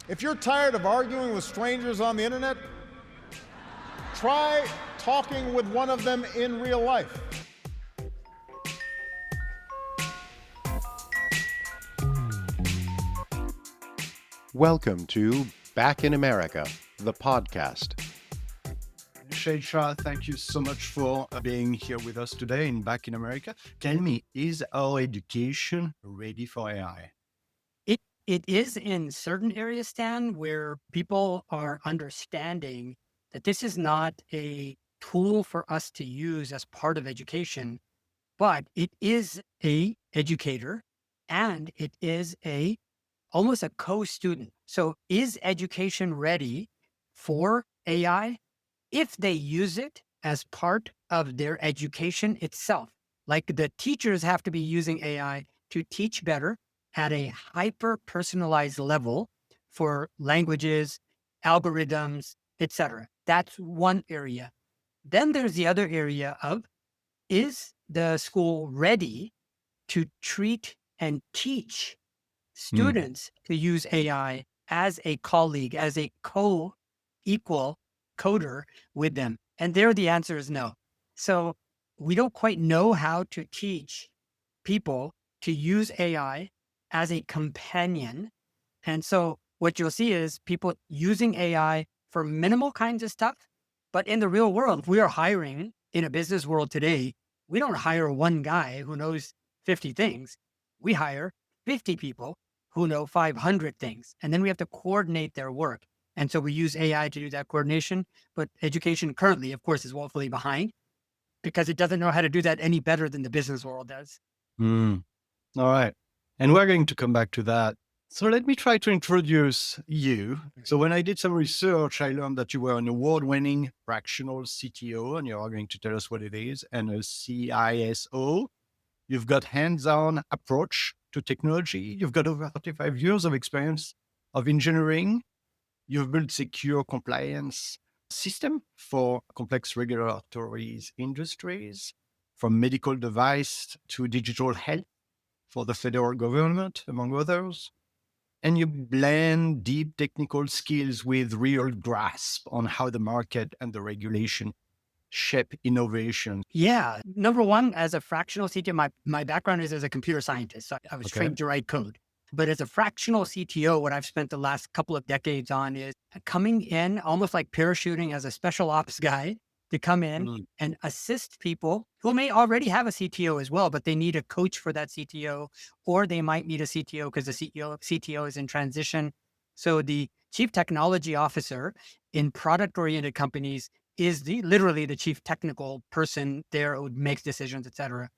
If you're tired of arguing with strangers on the internet, try talking with one of them in real life. Welcome to Back in America, the podcast. Shahid, thank you so much for being here with us today in Back in America. Tell me, is our education ready for AI? It is in certain areas, Stan, where people are understanding that this is not a tool for us to use as part of education, but it is a educator and it is almost a co-student. So is education ready for AI if they use it as part of their education itself? Like the teachers have to be using AI to teach better at a hyper personalized level for languages, algorithms, etc. That's one area. Then there's the other area of, is the school ready to treat and teach students to use AI as a colleague, as a co-equal coder with them? And there the answer is no. So we don't quite know how to teach people to use AI as a companion. And so what you'll see is people using AI for minimal kinds of stuff. But in the real world, if we are hiring in a business world today, we don't hire one guy who knows 50 things. We hire 50 people who know 500 things. And then we have to coordinate their work. And so we use AI to do that coordination. But education currently, of course, is woefully behind because it doesn't know how to do that any better than the business world does. All right. And we're going to come back to that. So let me try to introduce you. So when I did some research, I learned that you were an award-winning fractional CTO, and you're going to tell us what it is, and a CISO. You've got hands-on approach to technology. You've got over 35 years of experience of engineering. You've built secure compliance system for complex regulatory industries, from medical device to digital health for the federal government, among others. And you blend deep technical skills with real grasp on how the market and the regulation shape innovation. Yeah. Number one, as a fractional CTO, my background is as a computer scientist. So I was Okay. trained to write code. But as a fractional CTO, what I've spent the last couple of decades on is coming in almost like parachuting as a special ops guy to come in and assist people who may already have a CTO as well, but they need a coach for that CTO, or they might need a CTO because the CTO is in transition. So the chief technology officer in product-oriented companies is literally the chief technical person there who makes decisions, et cetera.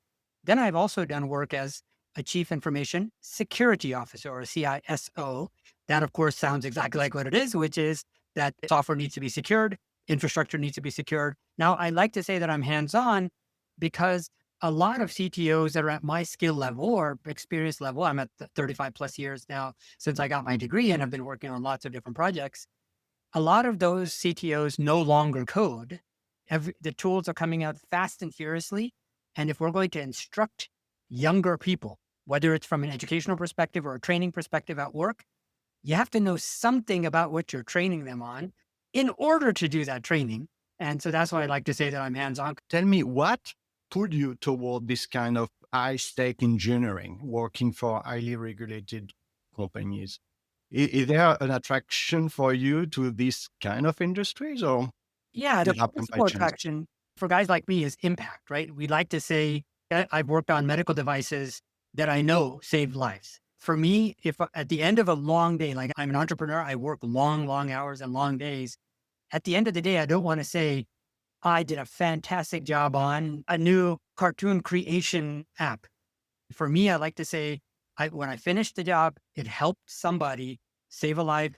Then I've also done work as a chief information security officer, or a CISO. That, of course, sounds exactly like what it is, which is that software needs to be secured, infrastructure needs to be secured. Now, I like to say that I'm hands-on because a lot of CTOs that are at my skill level or experience level, I'm at 35 plus years now since I got my degree and have been working on lots of different projects. A lot of those CTOs no longer code. The tools are coming out fast and furiously. And if we're going to instruct younger people, whether it's from an educational perspective or a training perspective at work, you have to know something about what you're training them on in order to do that training. And so that's why I like to say that I'm hands-on. Tell me, what pulled you toward this kind of high-stake engineering, working for highly regulated companies? Is there an attraction for you to this kind of industries, or Yeah, the it happened by principal chance? attraction for guys like me is impact, right? We like to say, I've worked on medical devices that I know saved lives. For me, if at the end of a long day, like I'm an entrepreneur, I work long, long hours and long days. At the end of the day, I don't want to say, I did a fantastic job on a new cartoon creation app. For me, I like to say, when I finished the job, it helped somebody save a life,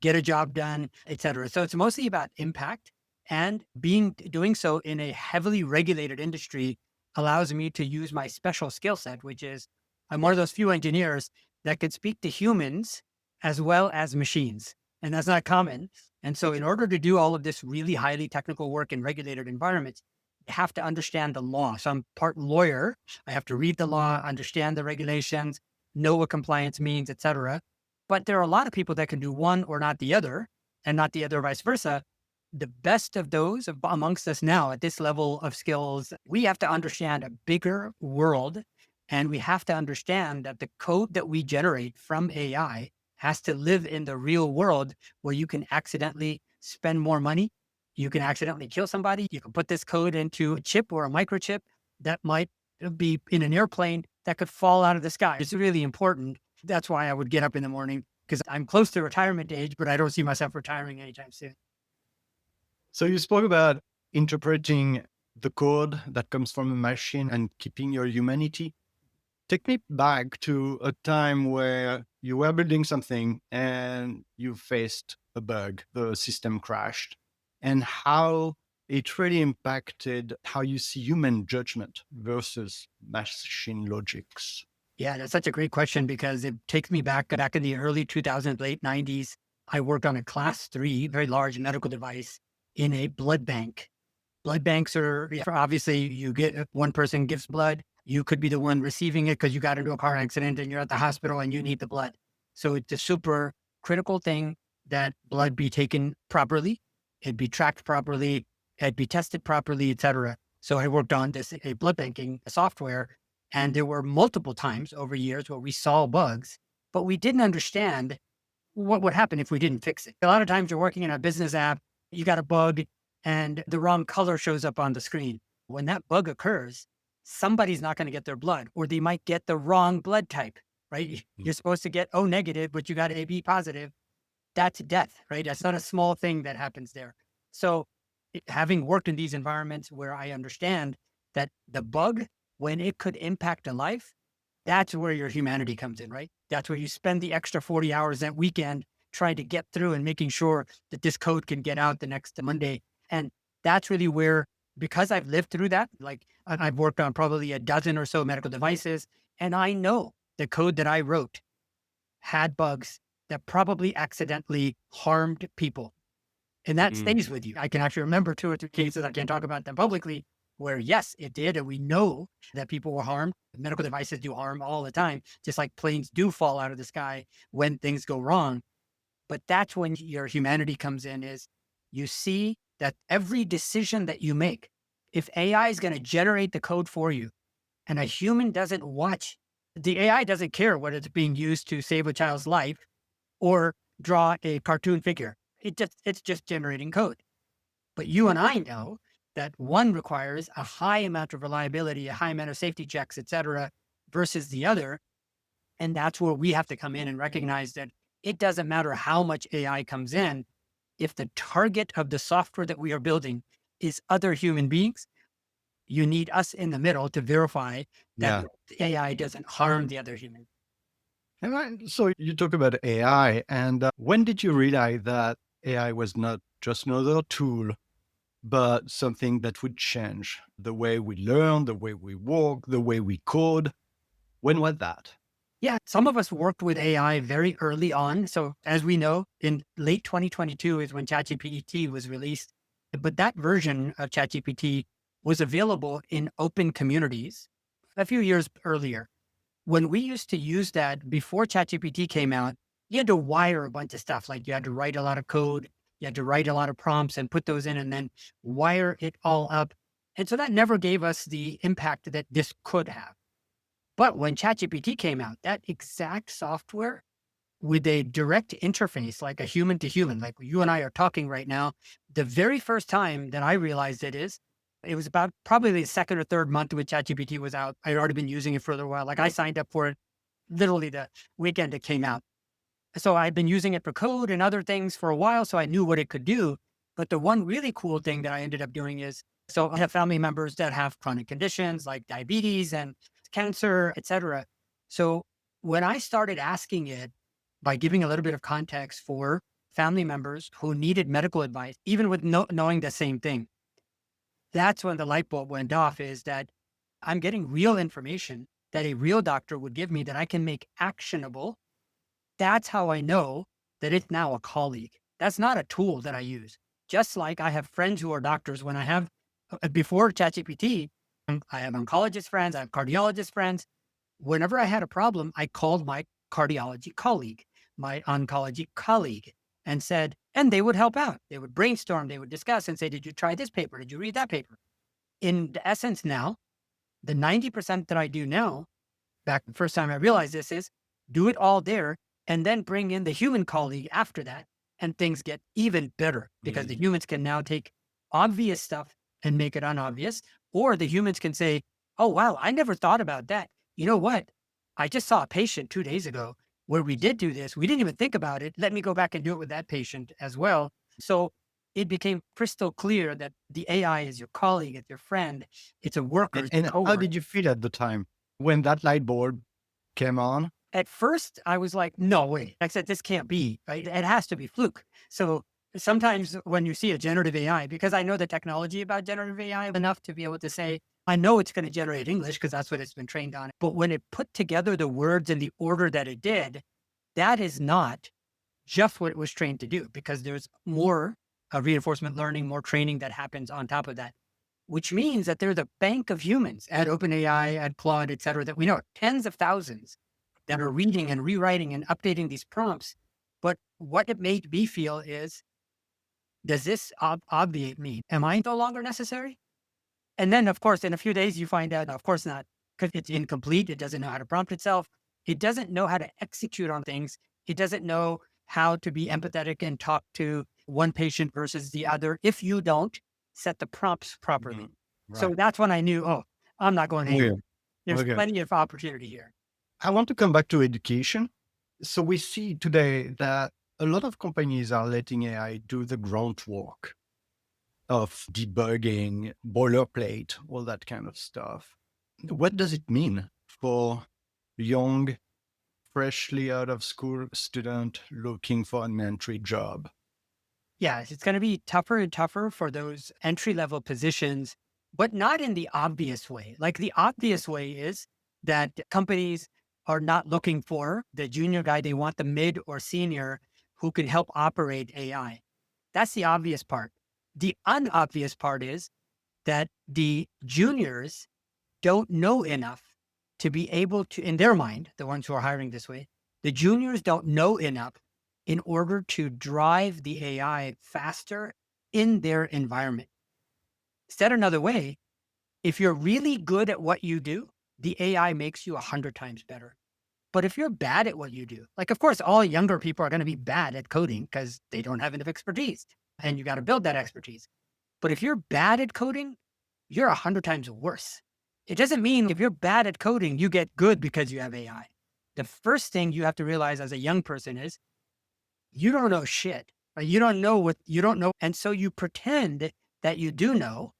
get a job done, et cetera. So it's mostly about impact, and doing so in a heavily regulated industry allows me to use my special skill set, which is I'm one of those few engineers that could speak to humans as well as machines. And that's not common. And so in order to do all of this really highly technical work in regulated environments, you have to understand the law. So I'm part lawyer. I have to read the law, understand the regulations, know what compliance means, et cetera. But there are a lot of people that can do one or not the other, and not the other vice versa. The best of those amongst us now at this level of skills, we have to understand a bigger world. And we have to understand that the code that we generate from AI has to live in the real world where you can accidentally spend more money. You can accidentally kill somebody. You can put this code into a chip or a microchip that might be in an airplane that could fall out of the sky. It's really important. That's why I would get up in the morning, because I'm close to retirement age, but I don't see myself retiring anytime soon. So you spoke about interpreting the code that comes from a machine and keeping your humanity. Take me back to a time where you were building something and you faced a bug, the system crashed, and how it really impacted how you see human judgment versus machine logics. Yeah, that's such a great question, because it takes me back in the early 2000s, late 90s. I worked on a class 3, very large medical device in a blood bank. Blood banks are, obviously, you get one person gives blood. You could be the one receiving it because you got into a car accident and you're at the hospital and you need the blood. So it's a super critical thing that blood be taken properly, it'd be tracked properly, it'd be tested properly, et cetera. So I worked on a blood banking software, and there were multiple times over years where we saw bugs, but we didn't understand what would happen if we didn't fix it. A lot of times you're working in a business app, you got a bug and the wrong color shows up on the screen. When that bug occurs, somebody's not going to get their blood, or they might get the wrong blood type, right? You're supposed to get O negative, but you got AB positive. That's death, right? That's not a small thing that happens there. So having worked in these environments where I understand that the bug, when it could impact a life, that's where your humanity comes in, right? That's where you spend the extra 40 hours that weekend trying to get through and making sure that this code can get out the next Monday. And that's really where, because I've lived through that, like I've worked on probably a dozen or so medical devices, and I know the code that I wrote had bugs that probably accidentally harmed people. And that stays with you. I can actually remember 2 or 3 cases, I can't talk about them publicly, where yes, it did. And we know that people were harmed. Medical devices do harm all the time, just like planes do fall out of the sky when things go wrong. But that's when your humanity comes in, is you see that every decision that you make, if AI is going to generate the code for you and a human doesn't watch, the AI doesn't care whether it's being used to save a child's life or draw a cartoon figure. It's just generating code. But you and I know that one requires a high amount of reliability, a high amount of safety checks, et cetera, versus the other. And that's where we have to come in and recognize that it doesn't matter how much AI comes in. If the target of the software that we are building is other human beings, you need us in the middle to verify that the AI doesn't harm the other human. So you talk about AI, and when did you realize that AI was not just another tool, but something that would change the way we learn, the way we work, the way we code? When was that? Yeah, some of us worked with AI very early on. So as we know, in late 2022 is when ChatGPT was released. But that version of ChatGPT was available in open communities a few years earlier. When we used to use that before ChatGPT came out, you had to wire a bunch of stuff. Like you had to write a lot of code, you had to write a lot of prompts and put those in and then wire it all up. And so that never gave us the impact that this could have. But when ChatGPT came out, that exact software with a direct interface, like a human to human, like you and I are talking right now, the very first time that I realized it was about probably the second or third month when ChatGPT was out. I'd already been using it for a little while. Like I signed up for it literally the weekend it came out. So I'd been using it for code and other things for a while, so I knew what it could do. But the one really cool thing that I ended up doing is, so I have family members that have chronic conditions like diabetes and cancer, et cetera. So when I started asking it, by giving a little bit of context for family members who needed medical advice, even with knowing the same thing, that's when the light bulb went off, is that I'm getting real information that a real doctor would give me that I can make actionable. That's how I know that it's now a colleague. That's not a tool that I use. Just like I have friends who are doctors, when I have, before ChatGPT, I have oncologist friends, I have cardiologist friends. Whenever I had a problem, I called my cardiology colleague. my oncology colleague and said, and they would help out. They would brainstorm, they would discuss and say, did you try this paper? Did you read that paper? In the essence now, the 90% that I do now, back the first time I realized this, is do it all there and then bring in the human colleague after that. And things get even better because the humans can now take obvious stuff and make it unobvious. Or the humans can say, oh, wow, I never thought about that. You know what? I just saw a patient 2 days ago where we did do this. We didn't even think about it. Let me go back and do it with that patient as well. So it became crystal clear that the AI is your colleague, it's your friend, it's a worker. And how did you feel at the time when that light bulb came on? At first, I was like, no way. I said, this can't be, right? It has to be fluke. So sometimes when you see a generative AI, because I know the technology about generative AI enough to be able to say, I know it's going to generate English because that's what it's been trained on. But when it put together the words in the order that it did, that is not just what it was trained to do, because there's more reinforcement learning, more training that happens on top of that, which means that there's a bank of humans at OpenAI, at Claude, et cetera, that we know tens of thousands that are reading and rewriting and updating these prompts. But what it made me feel is, does this obviate me? Am I no longer necessary? And then, of course, in a few days, you find out, of course not, because it's incomplete. It doesn't know how to prompt itself. It doesn't know how to execute on things. It doesn't know how to be empathetic and talk to one patient versus the other if you don't set the prompts properly. Right. So that's when I knew, oh, I'm not going anywhere. There's Okay. plenty of opportunity here. I want to come back to education. So we see today that a lot of companies are letting AI do the grunt work of debugging, boilerplate, all that kind of stuff. What does it mean for young, freshly out of school student looking for an entry job? Yeah, it's going to be tougher and tougher for those entry-level positions, but not in the obvious way. Like the obvious way is that companies are not looking for the junior guy. They want the mid or senior who can help operate AI. That's the obvious part. The unobvious part is that the juniors don't know enough to be able to, in their mind, the ones who are hiring this way, the juniors don't know enough in order to drive the AI faster in their environment. Said another way, if you're really good at what you do, the AI makes you 100 times better. But if you're bad at what you do, like, of course, all younger people are going to be bad at coding because they don't have enough expertise and you got to build that expertise. But if you're bad at coding, you're 100 times worse. It doesn't mean if you're bad at coding, you get good because you have AI. The first thing you have to realize as a young person is you don't know shit. Right? You don't know what you don't know. And so you pretend that you do know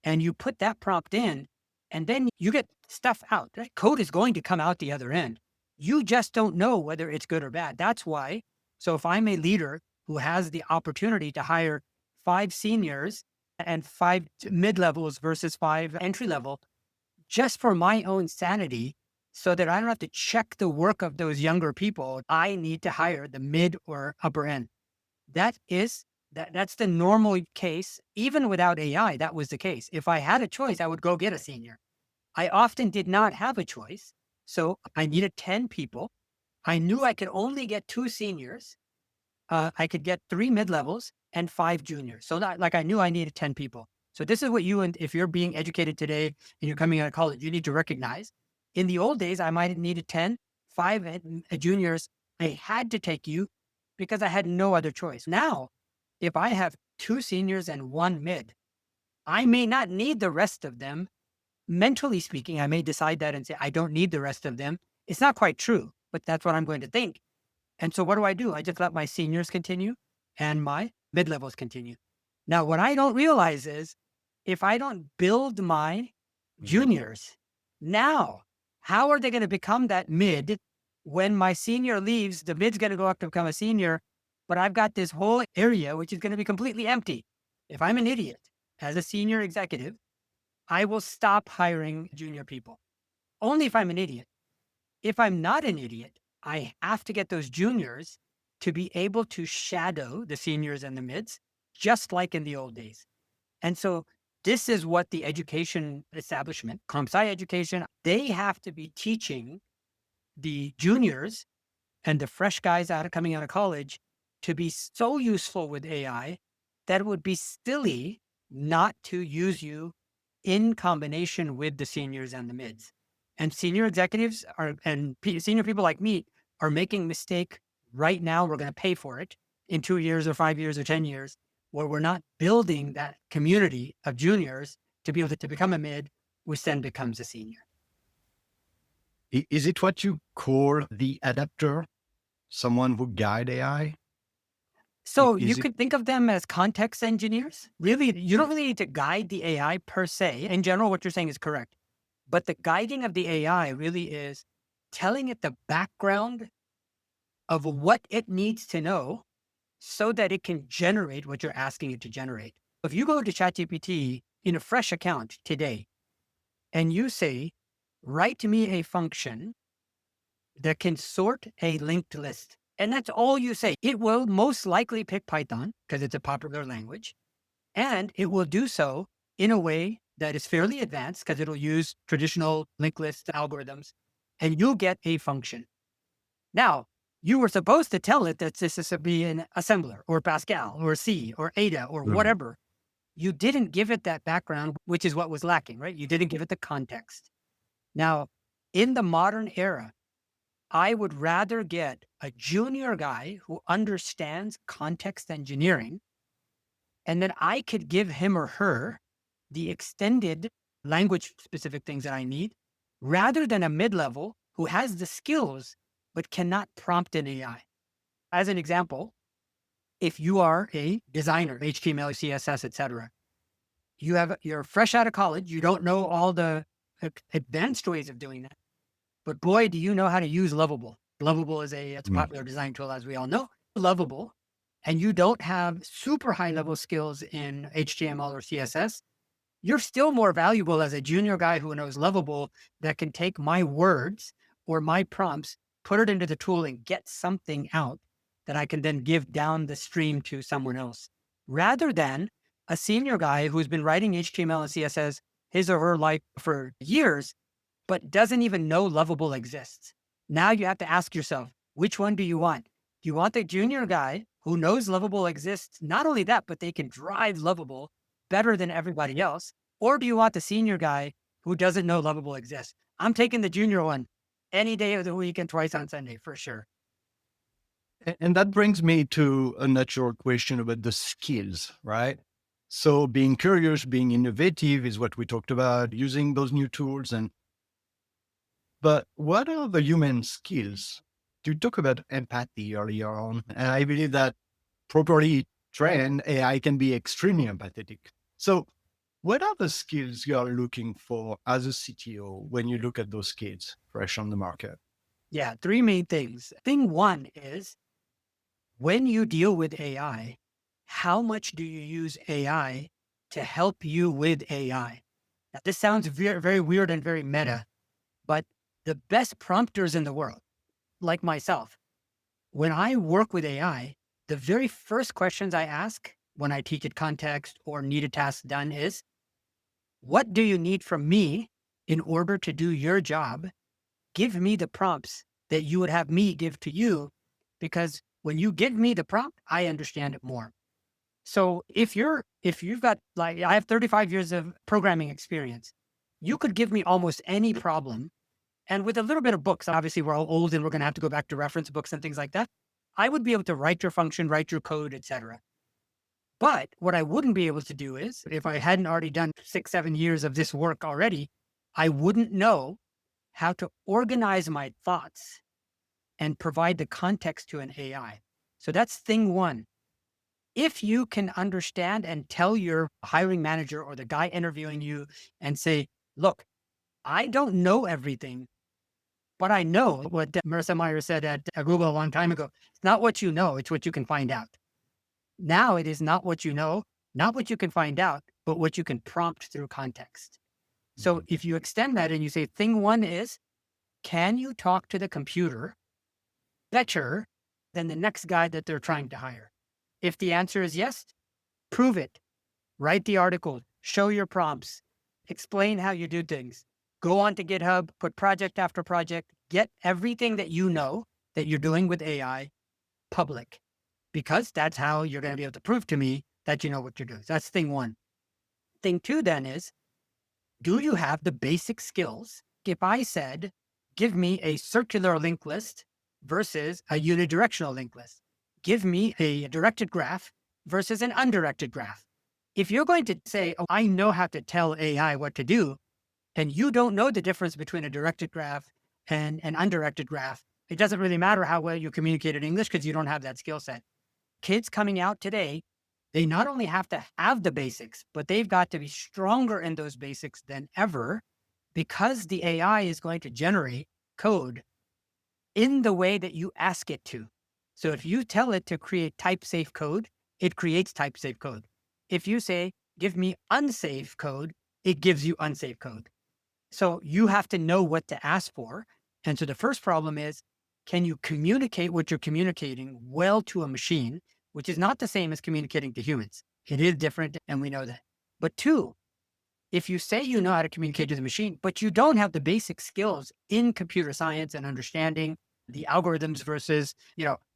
and you put that prompt in and then you get stuff out. Right? Code is going to come out the other end. You just don't know whether it's good or bad. That's why. So if I'm a leader who has the opportunity to hire 5 seniors and 5 mid-levels versus 5 entry-level, just for my own sanity, so that I don't have to check the work of those younger people, I need to hire the mid or upper end. That's the normal case. Even without AI, that was the case. If I had a choice, I would go get a senior. I often did not have a choice. So I needed 10 people. I knew I could only get 2 seniors. I could get 3 mid-levels and 5 juniors. So I knew I needed 10 people. So this is what if you're being educated today and you're coming out of college, you need to recognize. In the old days, I might have needed 10, 5 juniors. I had to take you because I had no other choice. Now, if I have 2 seniors and 1 mid, I may not need the rest of them. Mentally speaking, I may decide that and say, I don't need the rest of them. It's not quite true, but that's what I'm going to think. And so what do? I just let my seniors continue and my mid-levels continue. Now, what I don't realize is if I don't build my juniors now, how are they going to become that mid when my senior leaves? The mid's going to go up to become a senior, but I've got this whole area which is going to be completely empty. If I'm an idiot as a senior executive, I will stop hiring junior people. Only if I'm an idiot. If I'm not an idiot, I have to get those juniors to be able to shadow the seniors and the mids, just like in the old days. And so this is what the education establishment, comp sci education, they have to be teaching the juniors and the fresh guys coming out of college to be so useful with AI that it would be silly not to use you in combination with the seniors and the mids. And senior executives senior people like me are making mistake right now. We're going to pay for it in 2 years or 5 years or 10 years, where we're not building that community of juniors to be able to become a mid, which then becomes a senior. Is it what you call the adapter? Someone who guide AI? So you Is it? could think of them as context engineers. Really, you don't really need to guide the AI per se. In general, what you're saying is correct. But the guiding of the AI really is telling it the background of what it needs to know so that it can generate what you're asking it to generate. If you go to ChatGPT in a fresh account today and you say, write me a function that can sort a linked list, and that's all you say, it will most likely pick Python because it's a popular language, and it will do so in a way that is fairly advanced because it'll use traditional linked list algorithms, and you'll get a function. Now, you were supposed to tell it that this is to be an assembler or Pascal or C or Ada or whatever. You didn't give it that background, which is what was lacking, right? You didn't give it the context. Now, in the modern era, I would rather get a junior guy who understands context engineering, and then I could give him or her the extended language specific things that I need, rather than a mid-level who has the skills but cannot prompt an AI. As an example, if you are a designer, HTML, CSS, etc., you're fresh out of college, you don't know all the advanced ways of doing that. But boy, do you know how to use Lovable. Lovable is it's a popular design tool, as we all know. Lovable, and you don't have super high level skills in HTML or CSS, you're still more valuable as a junior guy who knows Lovable that can take my words or my prompts, put it into the tool and get something out that I can then give down the stream to someone else, rather than a senior guy who's been writing HTML and CSS his or her life for years, but doesn't even know Lovable exists. Now you have to ask yourself, which one do you want? Do you want the junior guy who knows Lovable exists? Not only that, but they can drive Lovable better than everybody else. Or do you want the senior guy who doesn't know Lovable exists? I'm taking the junior one any day of the week and twice on Sunday for sure. And that brings me to a natural question about the skills, right? So being curious, being innovative is what we talked about, using those new tools. But what are the human skills? You talk about empathy earlier on, and I believe that properly trained AI can be extremely empathetic. So what are the skills you are looking for as a CTO when you look at those skills fresh on the market? Yeah, three main things. Thing one is, when you deal with AI, how much do you use AI to help you with AI? Now, this sounds very, very weird and very meta, but the best prompters in the world, like myself, when I work with AI, the very first questions I ask when I teach it context or need a task done is, what do you need from me in order to do your job? Give me the prompts that you would have me give to you, because when you give me the prompt, I understand it more. So if you've got, like, I have 35 years of programming experience, you could give me almost any problem. And with a little bit of books, obviously we're all old and we're going to have to go back to reference books and things like that, I would be able to write your function, write your code, etc. But what I wouldn't be able to do is, if I hadn't already done 6, 7 years of this work already, I wouldn't know how to organize my thoughts and provide the context to an AI. So that's thing one. If you can understand and tell your hiring manager or the guy interviewing you and say, look, I don't know everything, but I know what Marissa Meyer said at Google a long time ago. It's not what you know, it's what you can find out. Now it is not what you know, not what you can find out, but what you can prompt through context. So if you extend that and you say, thing one is, can you talk to the computer better than the next guy that they're trying to hire? If the answer is yes, prove it. Write the article, show your prompts, explain how you do things. Go on to GitHub, put project after project, get everything that you know that you're doing with AI public, because that's how you're going to be able to prove to me that you know what you're doing. So that's thing one. Thing two then is, do you have the basic skills? If I said, give me a circular linked list versus a unidirectional linked list, give me a directed graph versus an undirected graph. If you're going to say, oh, I know how to tell AI what to do, and you don't know the difference between a directed graph and an undirected graph, it doesn't really matter how well you communicate in English because you don't have that skill set. Kids coming out today, they not only have to have the basics, but they've got to be stronger in those basics than ever, because the AI is going to generate code in the way that you ask it to. So if you tell it to create type-safe code, it creates type-safe code. If you say, give me unsafe code, it gives you unsafe code. So you have to know what to ask for. And so the first problem is, can you communicate what you're communicating well to a machine, which is not the same as communicating to humans. It is different, and we know that. But two, if you say you know how to communicate to the machine, but you don't have the basic skills in computer science and understanding the algorithms versus,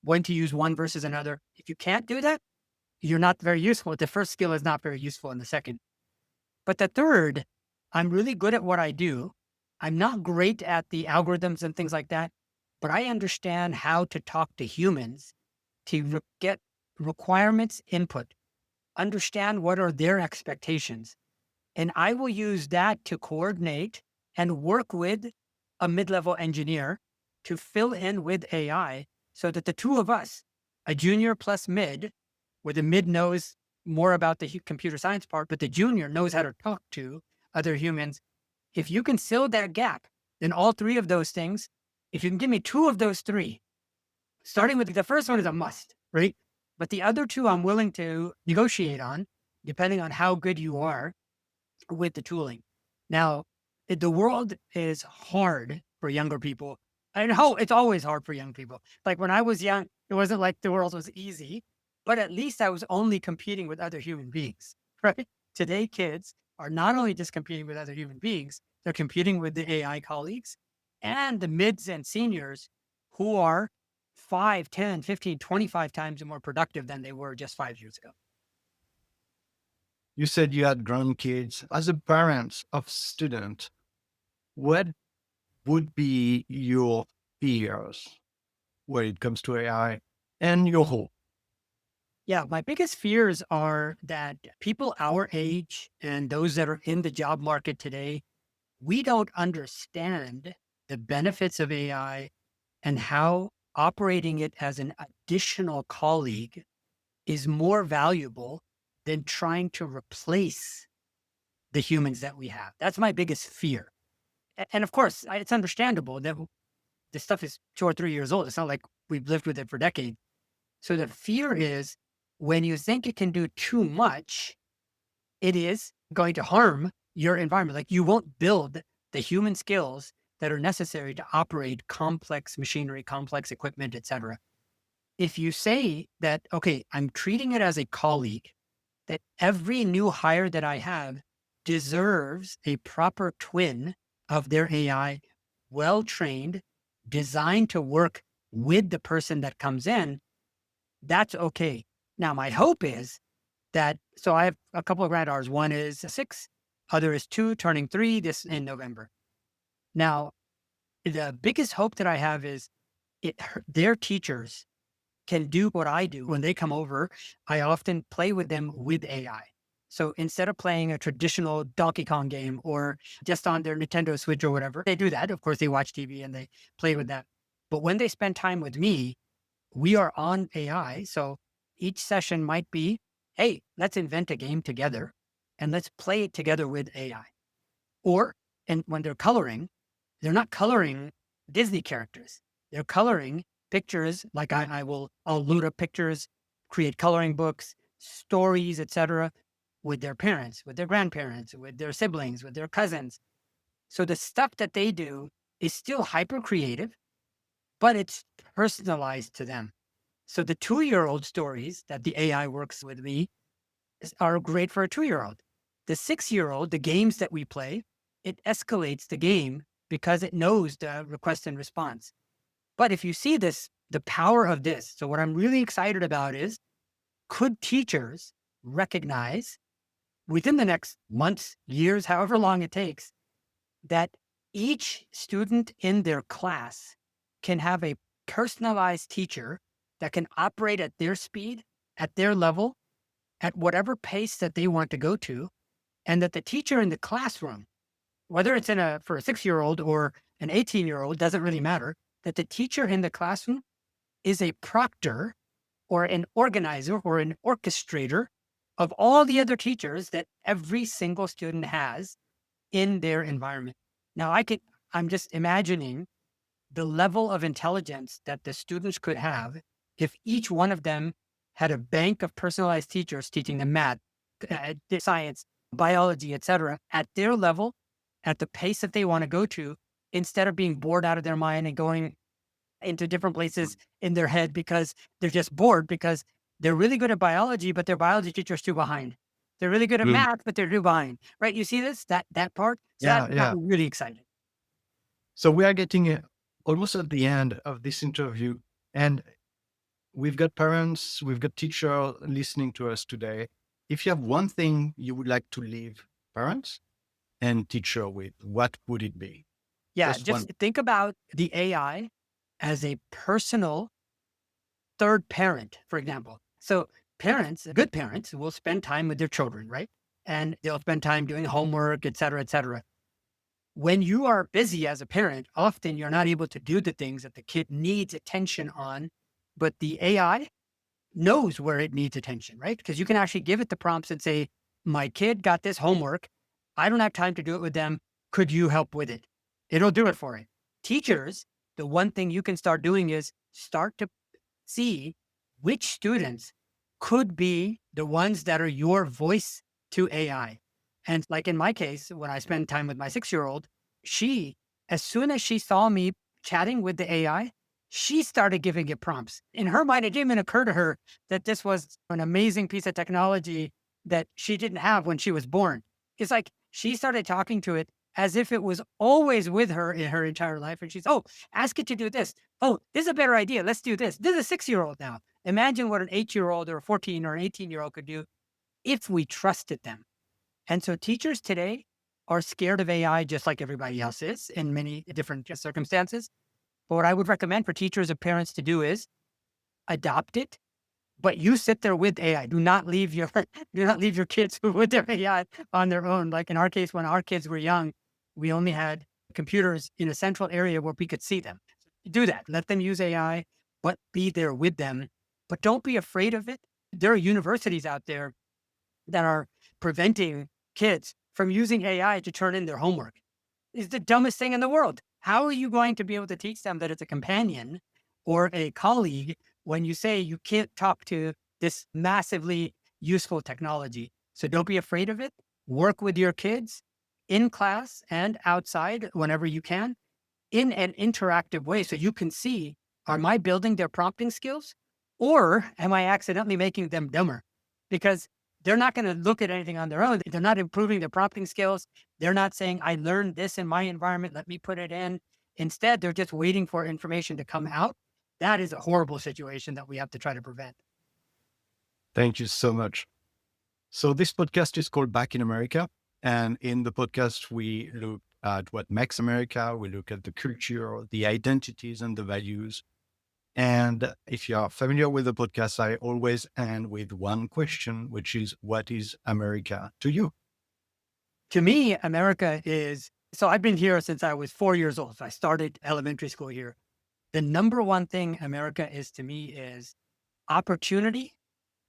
when to use one versus another, if you can't do that, you're not very useful. The first skill is not very useful in the second. But the third, I'm really good at what I do. I'm not great at the algorithms and things like that, but I understand how to talk to humans to get requirements input, understand what are their expectations. And I will use that to coordinate and work with a mid-level engineer to fill in with AI so that the two of us, a junior plus mid, where the mid knows more about the computer science part, but the junior knows how to talk to other humans. If you can fill that gap, then all three of those things, if you can give me two of those three, starting with the first one is a must, right? But the other two I'm willing to negotiate on, depending on how good you are with the tooling. Now, the world is hard for younger people. I know it's always hard for young people. Like when I was young, it wasn't like the world was easy, but at least I was only competing with other human beings, right? Today, kids are not only just competing with other human beings, they're competing with the AI colleagues and the mids and seniors who are 5, 10, 15, 25 times more productive than they were just 5 years ago. You said you had grandkids. As a parent of student, what would be your fears when it comes to AI and your hope? Yeah, my biggest fears are that people our age and those that are in the job market today, we don't understand the benefits of AI and how operating it as an additional colleague is more valuable than trying to replace the humans that we have. That's my biggest fear. And of course, it's understandable that this stuff is 2 or 3 years old. It's not like we've lived with it for decades. So the fear is when you think it can do too much, it is going to harm your environment. Like you won't build the human skills that are necessary to operate complex machinery, complex equipment, et cetera. If you say that, okay, I'm treating it as a colleague, that every new hire that I have deserves a proper twin of their AI, well-trained, designed to work with the person that comes in, that's okay. Now, my hope is that, so I have a couple of grad hours. One is 6, other is 2, turning 3 this in November. Now, the biggest hope that I have is their teachers can do what I do. When they come over, I often play with them with AI. So instead of playing a traditional Donkey Kong game or just on their Nintendo Switch or whatever, they do that. Of course, they watch TV and they play with that. But when they spend time with me, we are on AI. So each session might be, hey, let's invent a game together and let's play it together with AI. And when they're coloring, they're not coloring Disney characters. They're coloring pictures. Like I'll load up pictures, create coloring books, stories, etc., with their parents, with their grandparents, with their siblings, with their cousins. So the stuff that they do is still hyper creative, but it's personalized to them. So the 2-year-old stories that the AI works with me are great for a 2-year-old. The 6-year-old, the games that we play, it escalates the game because it knows the request and response. But if you see this, the power of this, so what I'm really excited about is, could teachers recognize within the next months, years, however long it takes, that each student in their class can have a personalized teacher that can operate at their speed, at their level, at whatever pace that they want to go to, and that the teacher in the classroom, whether it's for a 6-year-old or an 18-year-old, doesn't really matter, that the teacher in the classroom is a proctor or an organizer or an orchestrator of all the other teachers that every single student has in their environment. Now, I'm just imagining the level of intelligence that the students could have if each one of them had a bank of personalized teachers teaching them math, science, biology, etc., at their level, at the pace that they want to go to, instead of being bored out of their mind and going into different places in their head because they're just bored because they're really good at biology, but their biology teacher's too behind. They're really good at math, but they're too behind. Right? You see this, that part? So that got me really excited. So we are getting almost at the end of this interview, and we've got parents, we've got teachers listening to us today. If you have one thing you would like to leave parents and teacher with, what would it be? Yeah, just think about the AI as a personal third parent, for example. So parents, good parents, will spend time with their children, right? And they'll spend time doing homework, et cetera, et cetera. When you are busy as a parent, often you're not able to do the things that the kid needs attention on, but the AI knows where it needs attention, right? Because you can actually give it the prompts and say, my kid got this homework. I don't have time to do it with them. Could you help with it? It'll do it for it. Teachers, the one thing you can start doing is start to see which students could be the ones that are your voice to AI. And like in my case, when I spend time with my 6-year-old, as soon as she saw me chatting with the AI, she started giving it prompts. In her mind, it didn't even occur to her that this was an amazing piece of technology that she didn't have when she was born. It's like she started talking to it as if it was always with her in her entire life. And she's, ask it to do this. Oh, this is a better idea. Let's do this. This is a 6-year-old now. Imagine what an 8-year-old or a 14 or an 18-year-old could do if we trusted them. And so teachers today are scared of AI just like everybody else is in many different circumstances. But what I would recommend for teachers and parents to do is adopt it, but you sit there with AI. Do not leave your kids with their AI on their own. Like in our case, when our kids were young, we only had computers in a central area where we could see them. Do that. Let them use AI, but be there with them. But don't be afraid of it. There are universities out there that are preventing kids from using AI to turn in their homework. It's the dumbest thing in the world. How are you going to be able to teach them that it's a companion or a colleague when you say you can't talk to this massively useful technology? So don't be afraid of it. Work with your kids in class and outside whenever you can in an interactive way. So you can see, am I building their prompting skills or am I accidentally making them dumber? Because they're not going to look at anything on their own. They're not improving their prompting skills. They're not saying, I learned this in my environment. Let me put it in. Instead, they're just waiting for information to come out. That is a horrible situation that we have to try to prevent. Thank you so much. So this podcast is called Back in America. And in the podcast, we look at what makes America. We look at the culture, the identities, and the values. And if you are familiar with the podcast, I always end with one question, which is, what is America to you? To me, America is, so I've been here since I was 4 years old. So I started elementary school here. The number one thing America is to me is opportunity,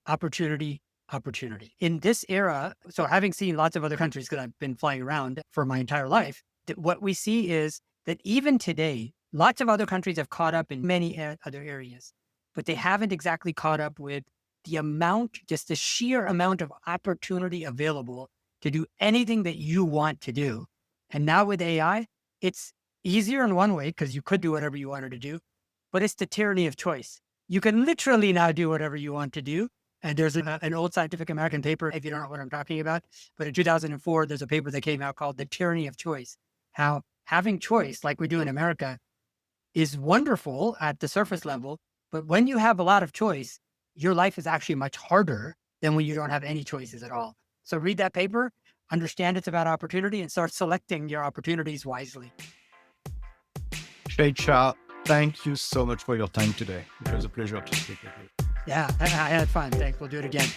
opportunity, opportunity. In this era, so having seen lots of other countries, because I've been flying around for my entire life, what we see is that even today, lots of other countries have caught up in many other areas, but they haven't exactly caught up with the amount, just the sheer amount of opportunity available to do anything that you want to do. And now with AI, it's easier in one way because you could do whatever you wanted to do, but it's the tyranny of choice. You can literally now do whatever you want to do. And there's an old Scientific American paper, if you don't know what I'm talking about, but in 2004, there's a paper that came out called The Tyranny of Choice. How having choice, like we do in America, is wonderful at the surface level, but when you have a lot of choice, your life is actually much harder than when you don't have any choices at all. So read that paper, understand it's about opportunity, and start selecting your opportunities wisely. Shahid Shah, thank you so much for your time today. It was a pleasure to speak with you. Yeah, I had fun. Thanks. We'll do it again.